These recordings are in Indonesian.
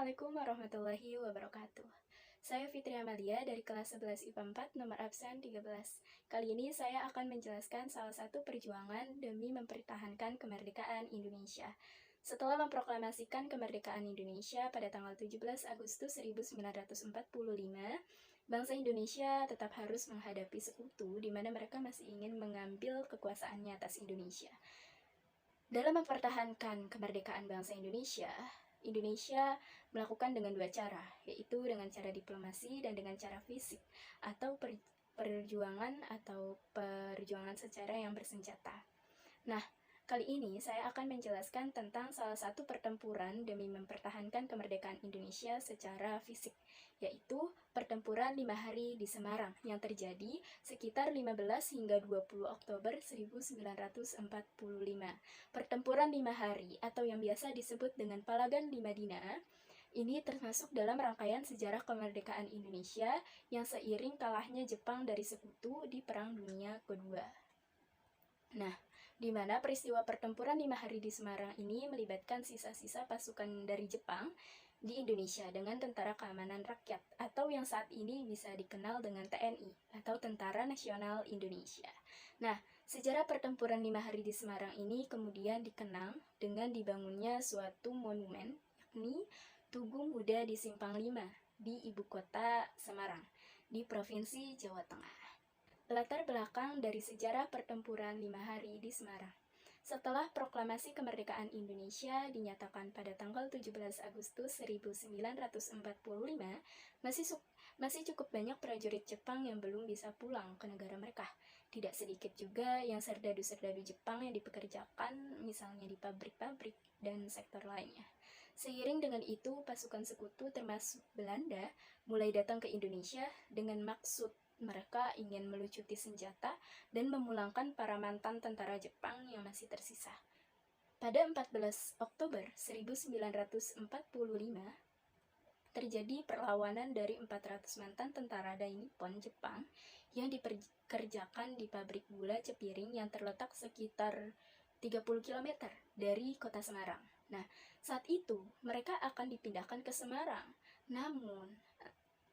Assalamualaikum warahmatullahi wabarakatuh. Saya Fitri Amalia dari kelas 11 IPA 4, nomor absen 13. Kali ini saya akan menjelaskan salah satu perjuangan demi mempertahankan kemerdekaan Indonesia. Setelah memproklamasikan kemerdekaan Indonesia pada tanggal 17 Agustus 1945, bangsa Indonesia tetap harus menghadapi sekutu di mana mereka masih ingin mengambil kekuasaannya atas Indonesia. Dalam mempertahankan kemerdekaan bangsa Indonesia, Indonesia melakukan dengan dua cara, yaitu dengan cara diplomasi dan dengan cara fisik atau perjuangan secara yang bersenjata. Nah, kali ini saya akan menjelaskan tentang salah satu pertempuran demi mempertahankan kemerdekaan Indonesia secara fisik, yaitu pertempuran 5 hari di Semarang yang terjadi sekitar 15 hingga 20 Oktober 1945. Pertempuran 5 hari atau yang biasa disebut dengan Palagan 5 Dina ini termasuk dalam rangkaian sejarah kemerdekaan Indonesia yang seiring kalahnya Jepang dari sekutu di Perang Dunia Kedua. Nah, di mana peristiwa pertempuran 5 hari di Semarang ini melibatkan sisa-sisa pasukan dari Jepang di Indonesia dengan Tentara Keamanan Rakyat atau yang saat ini bisa dikenal dengan TNI atau Tentara Nasional Indonesia. Nah, sejarah pertempuran 5 hari di Semarang ini kemudian dikenang dengan dibangunnya suatu monumen, yakni Tugu Muda di Simpang 5 di ibu kota Semarang, di Provinsi Jawa Tengah. Latar belakang dari sejarah pertempuran 5 hari di Semarang. Setelah proklamasi kemerdekaan Indonesia dinyatakan pada tanggal 17 Agustus 1945, masih cukup banyak prajurit Jepang yang belum bisa pulang ke negara mereka. Tidak sedikit juga yang serdadu-serdadu Jepang yang dipekerjakan misalnya di pabrik-pabrik dan sektor lainnya. Seiring dengan itu, pasukan sekutu termasuk Belanda mulai datang ke Indonesia dengan maksud mereka ingin melucuti senjata dan memulangkan para mantan tentara Jepang yang masih tersisa. Pada 14 Oktober 1945, terjadi perlawanan dari 400 mantan tentara Dainippon Jepang yang dipekerjakan di pabrik gula Cepiring yang terletak sekitar 30 km dari kota Semarang. Nah, saat itu mereka akan dipindahkan ke Semarang. Namun,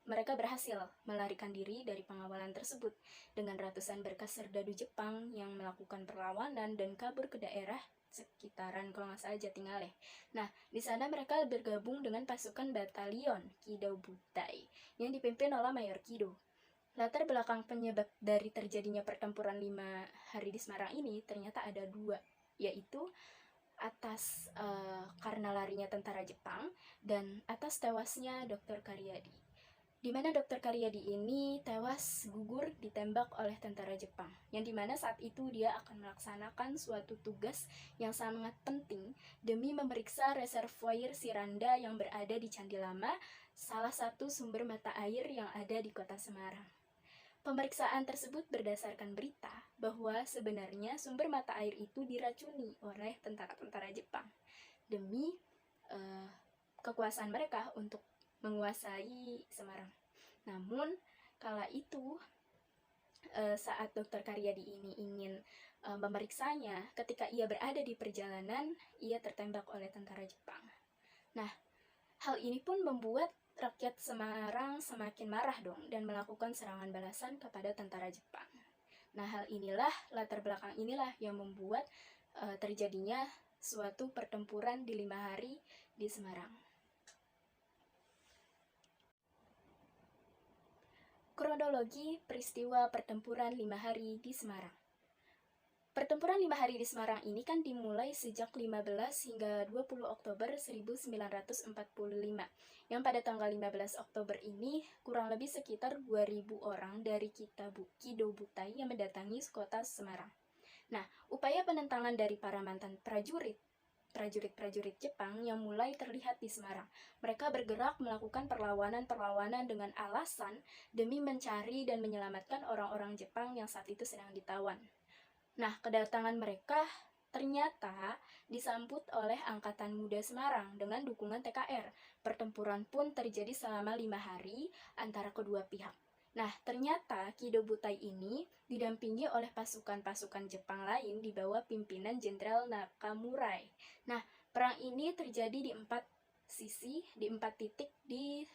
mereka berhasil melarikan diri dari pengawalan tersebut dengan ratusan berkas serdadu Jepang yang melakukan perlawanan dan kabur ke daerah sekitaran kalau nggak salah Jatingaleh. Nah, di sana mereka bergabung dengan pasukan batalion Kido Butai yang dipimpin oleh Mayor Kido. Latar belakang penyebab dari terjadinya pertempuran 5 hari di Semarang ini ternyata ada dua, yaitu atas karena larinya tentara Jepang dan atas tewasnya Dr. Karyadi, di mana Dr. Karyadi ini tewas gugur ditembak oleh tentara Jepang, yang dimana saat itu dia akan melaksanakan suatu tugas yang sangat penting demi memeriksa reservoir Siranda yang berada di Candi Lama, salah satu sumber mata air yang ada di kota Semarang. Pemeriksaan tersebut berdasarkan berita bahwa sebenarnya sumber mata air itu diracuni oleh tentara-tentara Jepang demi kekuasaan mereka untuk menguasai Semarang. Namun, kala itu saat Dr. Karyadi ini ingin memeriksanya, ketika ia berada di perjalanan, ia tertembak oleh tentara Jepang. Nah, hal ini pun membuat rakyat Semarang semakin marah dong dan melakukan serangan balasan kepada tentara Jepang. Nah, hal inilah, latar belakang inilah yang membuat terjadinya suatu pertempuran di 5 hari di Semarang. Kronologi peristiwa pertempuran 5 hari di Semarang. Pertempuran 5 hari di Semarang ini kan dimulai sejak 15 hingga 20 Oktober 1945. Yang pada tanggal 15 Oktober ini kurang lebih sekitar 2.000 orang dari Kido Butai yang mendatangi kota Semarang. Nah, upaya penentangan dari para mantan prajurit Jepang yang mulai terlihat di Semarang. Mereka bergerak melakukan perlawanan dengan alasan demi mencari dan menyelamatkan orang-orang Jepang yang saat itu sedang ditawan. Nah, kedatangan mereka ternyata disambut oleh Angkatan Muda Semarang dengan dukungan TKR. Pertempuran pun terjadi selama 5 hari antara kedua pihak. Nah, ternyata Kido Butai ini didampingi oleh pasukan-pasukan Jepang lain di bawah pimpinan Jenderal Nakamurai. Nah, perang ini terjadi di 4 sisi di 4 titik di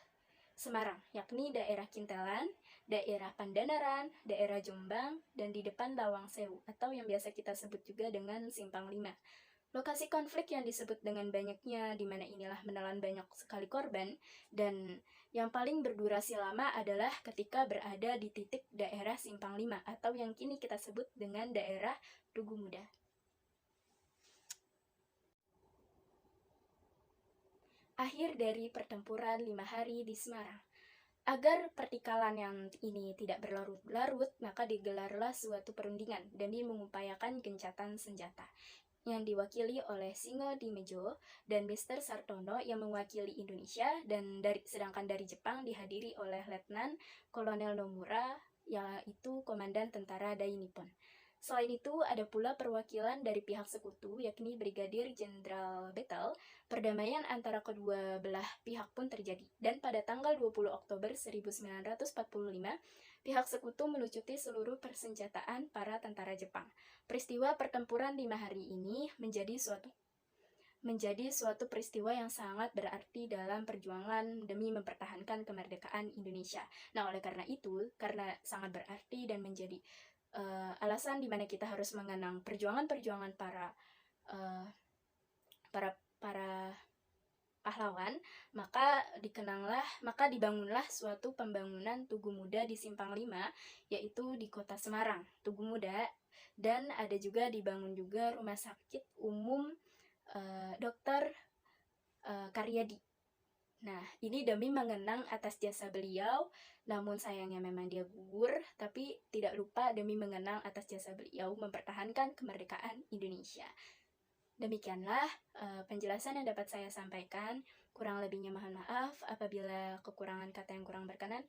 Semarang, yakni daerah Kintelan, daerah Pandanaran, daerah Jombang, dan di depan Lawang Sewu, atau yang biasa kita sebut juga dengan Simpang 5. Lokasi konflik yang disebut dengan banyaknya, di mana inilah menelan banyak sekali korban, dan yang paling berdurasi lama adalah ketika berada di titik daerah Simpang 5, atau yang kini kita sebut dengan daerah Tugu Muda. Akhir dari pertempuran 5 hari di Semarang. Agar pertikalan yang ini tidak berlarut-larut, maka digelarlah suatu perundingan demi mengupayakan gencatan senjata, yang diwakili oleh Singo Dimejo dan Bester Sartono yang mewakili Indonesia, dan sedangkan dari Jepang dihadiri oleh Letnan Kolonel Nomura, yaitu Komandan Tentara Dai Nippon. Selain itu, ada pula perwakilan dari pihak sekutu, yakni Brigadir Jenderal Bettel. Perdamaian antara kedua belah pihak pun terjadi, dan pada tanggal 20 Oktober 1945, pihak sekutu melucuti seluruh persenjataan para tentara Jepang. Peristiwa pertempuran 5 hari ini menjadi suatu peristiwa yang sangat berarti dalam perjuangan demi mempertahankan kemerdekaan Indonesia. Nah, oleh karena itu, karena sangat berarti dan menjadi alasan di mana kita harus mengenang perjuangan-perjuangan para pahlawan, maka dibangunlah suatu pembangunan Tugu Muda di Simpang 5, yaitu di Kota Semarang, Tugu Muda, dan ada juga dibangun juga Rumah Sakit Umum Dr. Karyadi. Nah, ini demi mengenang atas jasa beliau, namun sayangnya memang dia gugur, tapi tidak lupa demi mengenang atas jasa beliau mempertahankan kemerdekaan Indonesia. Demikianlah penjelasan yang dapat saya sampaikan. Kurang lebihnya mohon maaf apabila kekurangan kata yang kurang berkenan.